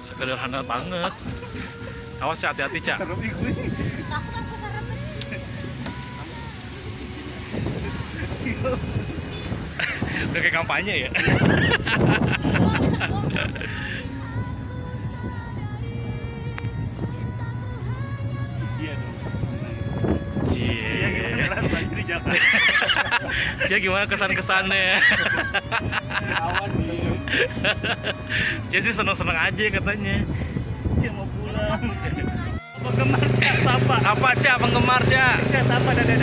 Sederhana banget. Awas ya, hati-hati Cak. Serem nih gue. Takut aku serem sih. Udah kayak kampanye ya. Iya dong. Cie. Beneran banjir di Jakarta. Cie gimana kesan-kesannya? Awan nih. Cie sih seneng-seneng aja katanya. Dia mau pulang. Penggemar Cak, sapa. Sapa Cak, penggemar Cak. Cak, sapa, dadah.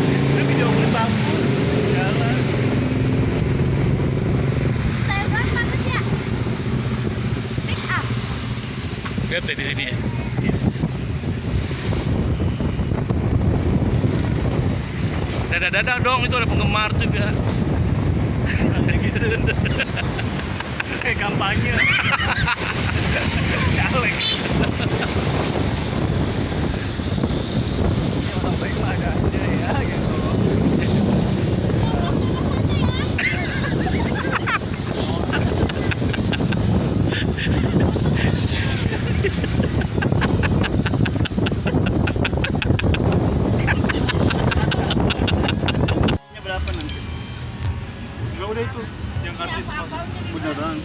Itu video klip bagus. Jalan. Style gun bagus ya. Pick up. Lihat deh di sini ya. Dadah-dadah dong, itu ada penggemar juga. Gitu. Kayak kampanye. Caleg. Ya orang baik mah ada aja ya gitu. Ini berapa nanti? Enggak udah itu yang karcis masuk beneran.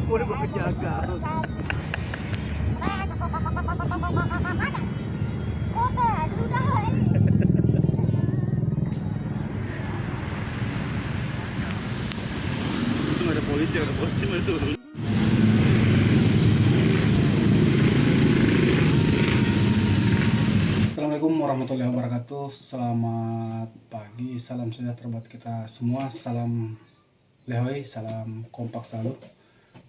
Udah gue kejaga. Itu nggak ada polisi mah turun. Assalamualaikum warahmatullahi wabarakatuh. Selamat pagi, salam sejahtera buat kita semua. Salam lehoi, salam kompak selalu.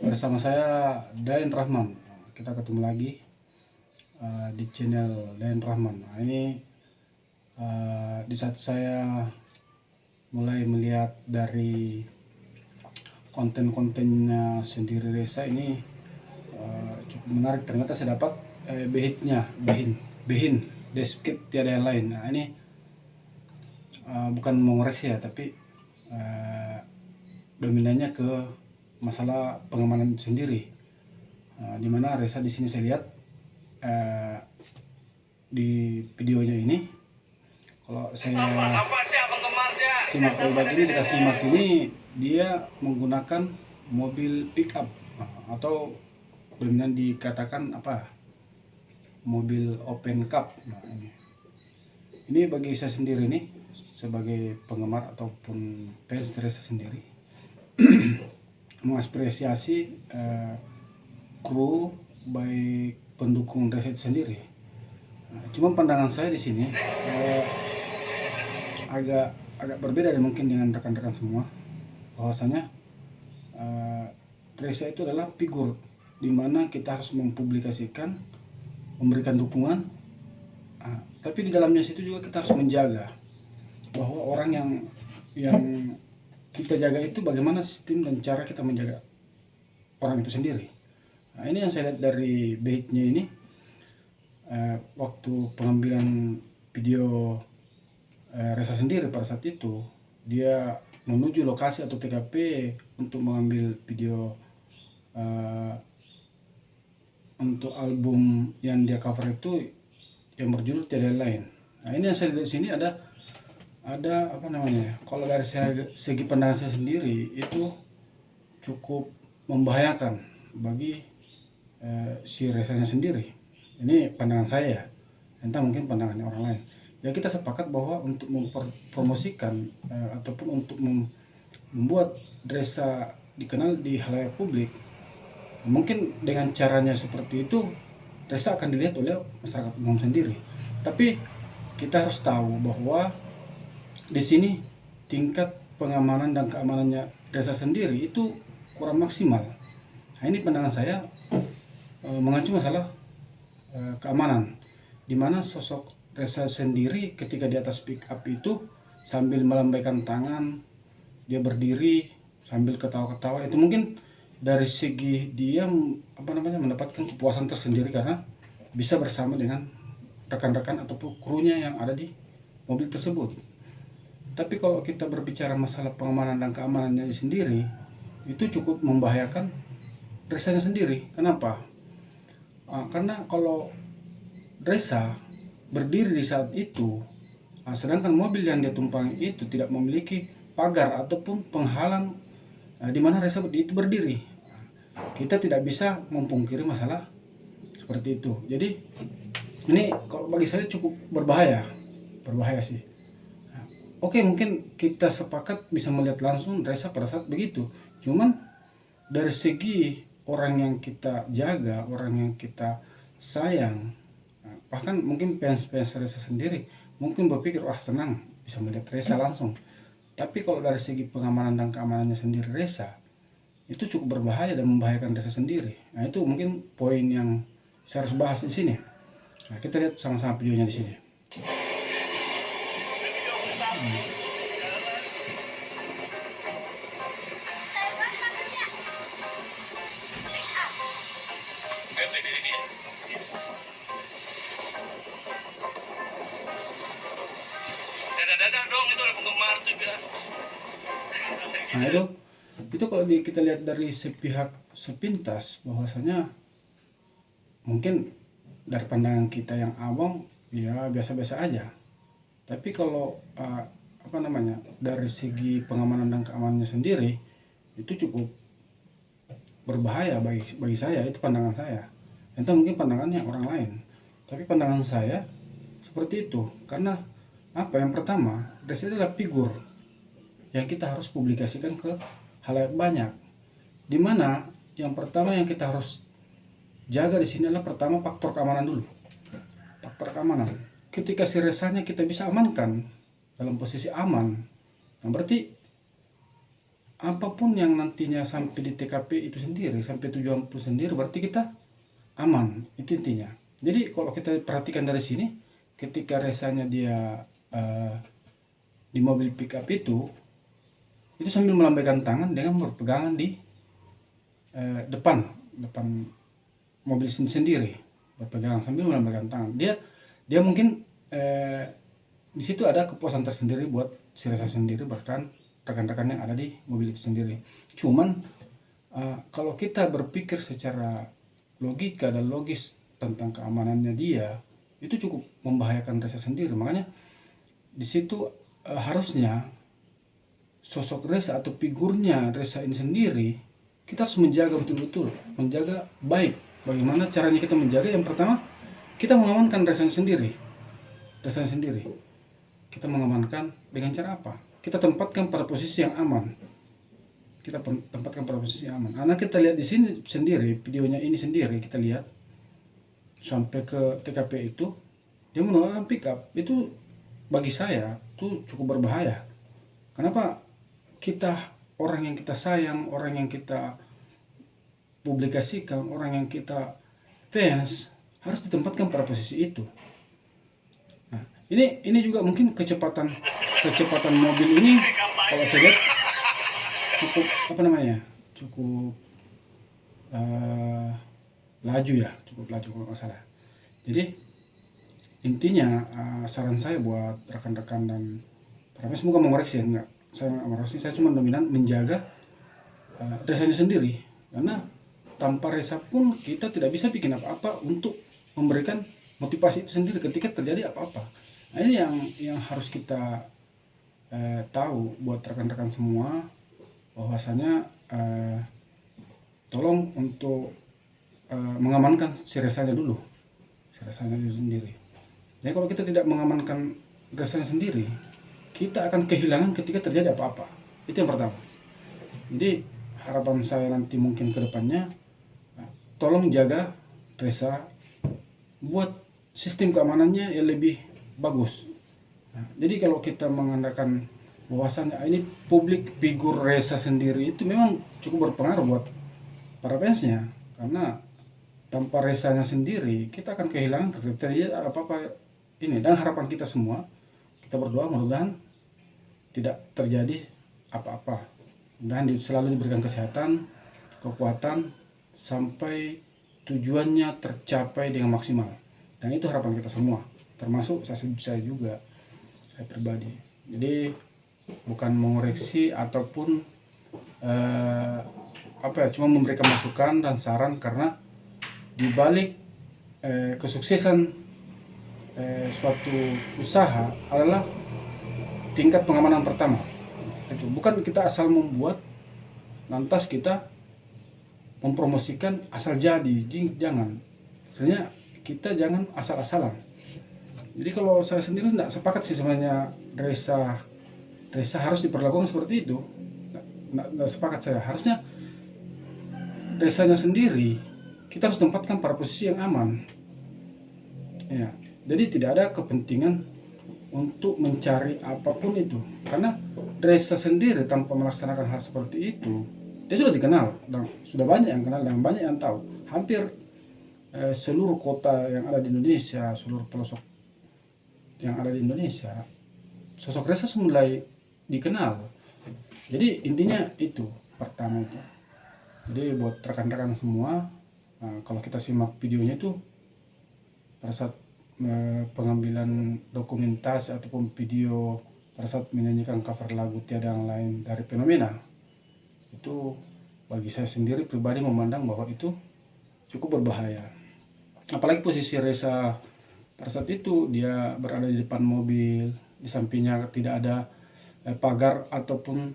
Bersama saya Dain Rahman. Kita ketemu lagi di channel Dain Rahman. Nah, ini di saat saya mulai melihat dari konten-kontennya sendiri Reza ini cukup menarik. Ternyata saya dapat behin deskit tiada yang lain. Nah ini bukan mau ngoreksi ya, tapi dominannya ke masalah pengamanan sendiri. Dimana Reza di sini saya lihat di videonya ini, kalau saya simak lebat ini, kita simak ini dia menggunakan mobil pickup atau dominan dikatakan apa? Mobil open cup. Nah, ini bagi saya sendiri nih sebagai penggemar ataupun fans Reza sendiri mengapresiasi kru baik pendukung Reza sendiri. Nah, cuma pandangan saya di sini agak berbeda mungkin dengan rekan-rekan semua, bahwasanya Reza itu adalah figur di mana kita harus mempublikasikan, memberikan dukungan, tapi di dalamnya situ juga kita harus menjaga bahwa orang yang kita jaga itu bagaimana sistem dan cara kita menjaga orang itu sendiri. Nah, ini yang saya lihat dari baitnya ini, waktu pengambilan video Reza sendiri pada saat itu dia menuju lokasi atau TKP untuk mengambil video untuk album yang dia cover itu yang berjudul Tiada Lain. Nah ini yang saya lihat di sini ada apa namanya? Kalau dari segi pandangan saya sendiri itu cukup membahayakan bagi si Rezanya sendiri. Ini pandangan saya, entah mungkin pandangannya orang lain. Ya kita sepakat bahwa untuk mempromosikan ataupun untuk membuat Reza dikenal di halayak publik, mungkin dengan caranya seperti itu Reza akan dilihat oleh masyarakat umum sendiri. Tapi kita harus tahu bahwa di sini tingkat pengamanan dan keamanannya Reza sendiri itu kurang maksimal. Nah, ini pandangan saya mengacu masalah keamanan, di mana sosok Reza sendiri ketika di atas pick up itu sambil melambaikan tangan, dia berdiri sambil ketawa-ketawa, itu mungkin dari segi dia mendapatkan kepuasan tersendiri karena bisa bersama dengan rekan-rekan ataupun krunya yang ada di mobil tersebut. Tapi kalau kita berbicara masalah pengamanan dan keamanannya sendiri, itu cukup membahayakan Resanya sendiri. Kenapa? Karena kalau Resa berdiri di saat itu, sedangkan mobil yang dia tumpangi itu tidak memiliki pagar ataupun penghalang di mana Resa itu berdiri, kita tidak bisa memungkiri masalah seperti itu. Jadi ini kalau bagi saya cukup berbahaya sih. Oke, mungkin kita sepakat bisa melihat langsung Resa pada saat begitu. Cuman dari segi orang yang kita jaga, orang yang kita sayang, bahkan mungkin fans Resa sendiri mungkin berpikir, wah senang bisa melihat Resa langsung. Tapi kalau dari segi pengamanan dan keamanannya sendiri Resa, itu cukup berbahaya dan membahayakan Resa sendiri. Nah, itu mungkin poin yang saya harus bahas di sini. Nah, kita lihat sama-sama videonya di sini. Dadah dong, itu ada penggemar juga. Nah, itu kalau kita lihat dari sepintas, bahwasanya mungkin dari pandangan kita yang awam ya biasa-biasa aja. Tapi kalau dari segi pengamanan dan keamanannya sendiri itu cukup berbahaya bagi saya. Itu pandangan saya. Entah mungkin pandangannya orang lain, tapi pandangan saya seperti itu. Karena yang pertama, Resa adalah figur yang kita harus publikasikan ke halayak banyak. Dimana yang pertama yang kita harus jaga di sini adalah pertama faktor keamanan dulu. Faktor keamanan. Ketika si Resanya kita bisa amankan dalam posisi aman, nah berarti apapun yang nantinya sampai di TKP itu sendiri, sampai tujuan itu sendiri, berarti kita aman. Itu intinya. Jadi kalau kita perhatikan dari sini, ketika Resanya dia di mobil pickup itu sambil melambaikan tangan dengan berpegangan di depan mobil sendiri, berpegangan sambil melambaikan tangan. Dia mungkin di situ ada kepuasan tersendiri buat si Resa sendiri, bahkan rekan-rekan yang ada di mobil itu sendiri. Cuman kalau kita berpikir secara logika dan logis tentang keamanannya dia, itu cukup membahayakan Resa sendiri. Makanya di situ harusnya sosok Resa atau figurnya Resa ini sendiri kita harus menjaga betul-betul, menjaga baik. Bagaimana caranya kita menjaga? Yang pertama, kita mengamankan Resa sendiri. Kita mengamankan dengan cara apa? Kita tempatkan pada posisi yang aman. Karena kita lihat di sini sendiri, videonya ini sendiri kita lihat sampai ke TKP itu, dia menggunakan pickup. Itu bagi saya itu cukup berbahaya. Kenapa? Kita, orang yang kita sayang, orang yang kita publikasikan, orang yang kita fans, harus ditempatkan pada posisi itu. Nah, ini juga mungkin kecepatan mobil ini kalau saya lihat cukup cukup laju kalau nggak salah. Jadi intinya saran saya buat rekan-rekan dan para fans, semoga mengoreksi, saya cuma dominan menjaga Resanya sendiri, karena tanpa Resa pun kita tidak bisa bikin apa-apa untuk memberikan motivasi itu sendiri ketika terjadi apa-apa. Nah, ini yang harus kita tahu buat rekan-rekan semua, bahwasanya tolong untuk mengamankan si Resanya dulu, sendiri. Jadi kalau kita tidak mengamankan Resanya sendiri, kita akan kehilangan ketika terjadi apa-apa. Itu yang pertama. Jadi harapan saya nanti mungkin ke depannya, tolong jaga Resa, buat sistem keamanannya yang lebih bagus. Nah, jadi kalau kita mengandalkan bahwasannya ini publik figur Resa sendiri, itu memang cukup berpengaruh buat para fansnya, karena tanpa Resanya sendiri kita akan kehilangan kriteria apa-apa ini. Dan harapan kita semua, kita berdoa mudah-mudahan tidak terjadi apa-apa, dan selalu diberikan kesehatan, kekuatan sampai tujuannya tercapai dengan maksimal. Dan itu harapan kita semua. termasuk saya juga, saya pribadi. Jadi bukan mengoreksi ataupun cuma memberikan masukan dan saran, karena di balik kesuksesan suatu usaha adalah tingkat pengamanan pertama. Itu bukan kita asal membuat lantas kita mempromosikan asal jadi, jangan. Sebenarnya kita jangan asal-asalan. Jadi kalau saya sendiri tidak sepakat sih sebenarnya Resa harus diperlakukan seperti itu. Nggak sepakat saya. Harusnya Resanya sendiri kita harus tempatkan pada posisi yang aman. Ya, jadi tidak ada kepentingan untuk mencari apapun itu, karena Resa sendiri tanpa melaksanakan hal seperti itu, dia sudah dikenal dan sudah banyak yang kenal dan banyak yang tahu. Hampir seluruh kota yang ada di Indonesia, seluruh pelosok yang ada di Indonesia, sosok Resa mulai dikenal. Jadi intinya itu pertama itu. Jadi buat rekan-rekan semua, kalau kita simak videonya itu pada saat pengambilan dokumentasi ataupun video pada saat menyanyikan cover lagu Tiada Yang Lain dari Fenomena, itu bagi saya sendiri pribadi memandang bahwa itu cukup berbahaya. Apalagi posisi Resa pada saat itu, dia berada di depan mobil, di sampingnya tidak ada pagar ataupun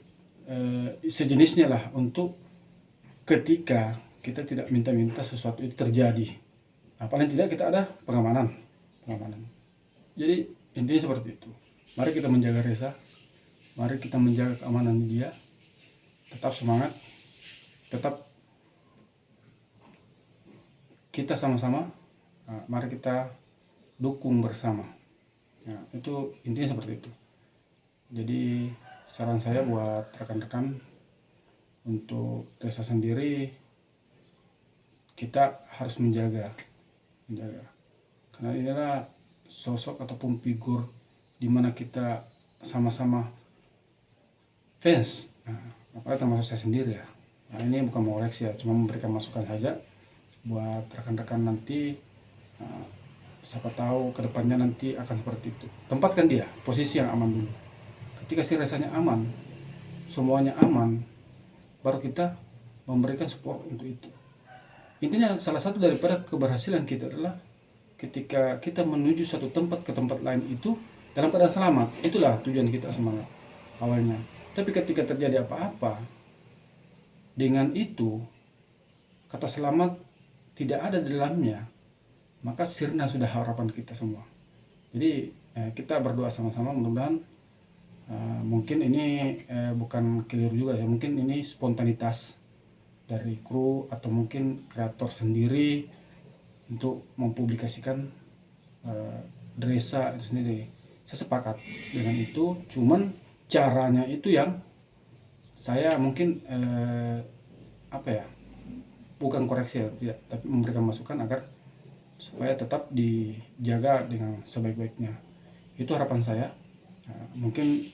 sejenisnya lah, untuk ketika kita tidak minta-minta sesuatu itu terjadi. Nah, paling tidak kita ada pengamanan. Jadi intinya seperti itu. Mari kita menjaga Resa, mari kita menjaga keamanan dia. Tetap semangat, tetap kita sama-sama, mari kita dukung bersama. Nah, itu intinya seperti itu. Jadi saran saya buat rekan-rekan, untuk Resa sendiri kita harus menjaga, karena inilah sosok ataupun figur di mana kita sama-sama fans. Nah, apalagi termasuk saya sendiri ya. Nah, ini bukan mau koreksi ya, cuma memberikan masukan saja buat rekan-rekan nanti. Siapa tahu kedepannya nanti akan seperti itu. Tempatkan dia posisi yang aman dulu. Ketika si Resanya aman, semuanya aman, baru kita memberikan support untuk itu. Intinya salah satu daripada keberhasilan kita adalah ketika kita menuju satu tempat ke tempat lain itu dalam keadaan selamat. Itulah tujuan kita semangat awalnya. Tapi ketika terjadi apa-apa, dengan itu kata selamat tidak ada di dalamnya, maka sirna sudah harapan kita semua. Jadi kita berdoa sama-sama, mudah-mudahan mungkin ini bukan keliru juga ya, mungkin ini spontanitas dari kru atau mungkin kreator sendiri untuk mempublikasikan Resa itu sendiri. Saya sepakat dengan itu, cuman caranya itu yang saya mungkin bukan koreksi ya, tidak, tapi memberikan masukan agar supaya tetap dijaga dengan sebaik-baiknya. Itu harapan saya. Mungkin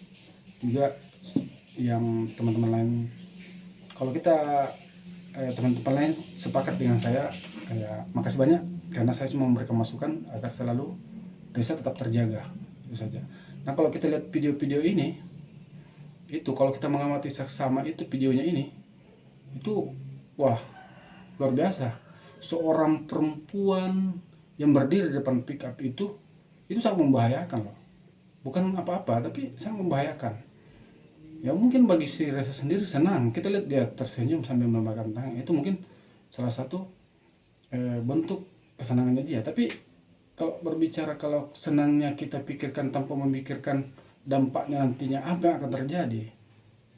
juga yang teman-teman lain, kalau kita teman-teman lain sepakat dengan saya, makasih banyak, karena saya cuma memberikan masukan agar selalu Resa tetap terjaga, itu saja. Nah, kalau kita lihat video-video ini, itu kalau kita mengamati seksama itu videonya ini, itu wah luar biasa. Seorang perempuan yang berdiri di depan pick up itu sangat membahayakan loh. Bukan apa-apa, tapi sangat membahayakan. Ya mungkin bagi si Resa sendiri senang, kita lihat dia tersenyum sambil melambaikan tangan, itu mungkin salah satu bentuk kesenangannya dia. Tapi kalau berbicara, kalau senangnya kita pikirkan tanpa memikirkan dampaknya nantinya apa yang akan terjadi,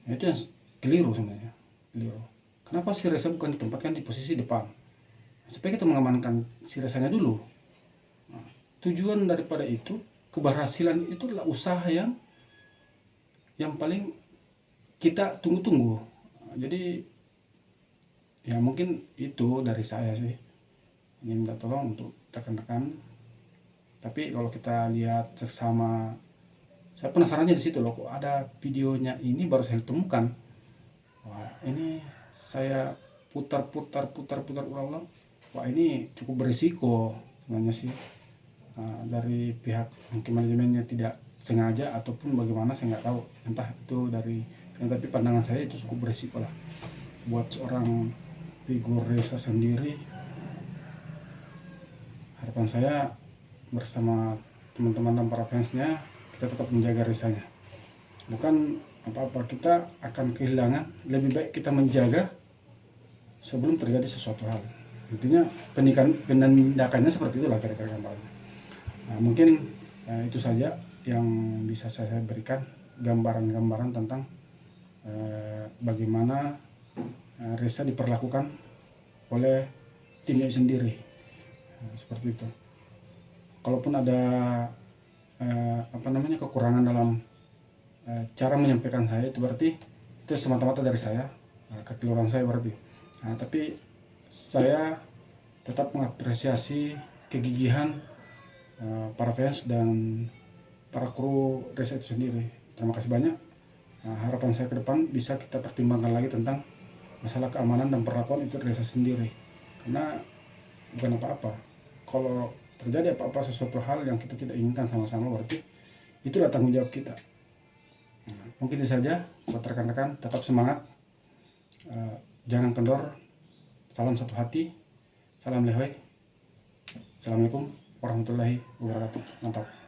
ya itu yang keliru sebenarnya, keliru. Kenapa si Resa bukan ditempatkan di posisi depan, supaya kita mengamankan si Resanya dulu. Nah, tujuan daripada itu, keberhasilan itu adalah usaha yang paling kita tunggu-tunggu. Jadi ya mungkin itu dari saya sih, ingin minta tolong untuk rekan-rekan. Tapi kalau kita lihat seksama, saya penasarannya di situ loh, kok ada videonya ini baru saya temukan. Wah, ini saya putar ulang-ulang. Wah, ini cukup berisiko sebenarnya sih. dari pihak mungkin manajemennya tidak sengaja ataupun bagaimana saya nggak tahu, entah itu dari, tapi pandangan saya itu cukup berisiko lah buat seorang figur Reza sendiri. Harapan saya bersama teman-teman dan para fansnya, kita tetap menjaga Rezanya. Bukan apa-apa, kita akan kehilangan, lebih baik kita menjaga sebelum terjadi sesuatu hal. Intinya penindakannya seperti itulah kira-kira gambarnya. Nah, mungkin itu saja yang bisa saya berikan, gambaran-gambaran tentang bagaimana Reza diperlakukan oleh timnya sendiri. Seperti itu. Kalaupun ada kekurangan dalam cara menyampaikan saya, itu berarti itu semata-mata dari saya, kekeliruan saya berarti. Nah, tapi saya tetap mengapresiasi kegigihan para fans dan para kru Reza itu sendiri. Terima kasih banyak. Harapan saya ke depan bisa kita pertimbangkan lagi tentang masalah keamanan dan perlakuan itu Reza sendiri. Karena bukan apa-apa, kalau terjadi apa-apa sesuatu hal yang kita tidak inginkan sama-sama, berarti itulah tanggung jawab kita. Mungkin itu saja buat rekan-rekan, tetap semangat, jangan kendor, salam satu hati, salam lehoi, assalamualaikum warahmatullahi wabarakatuh, mantap.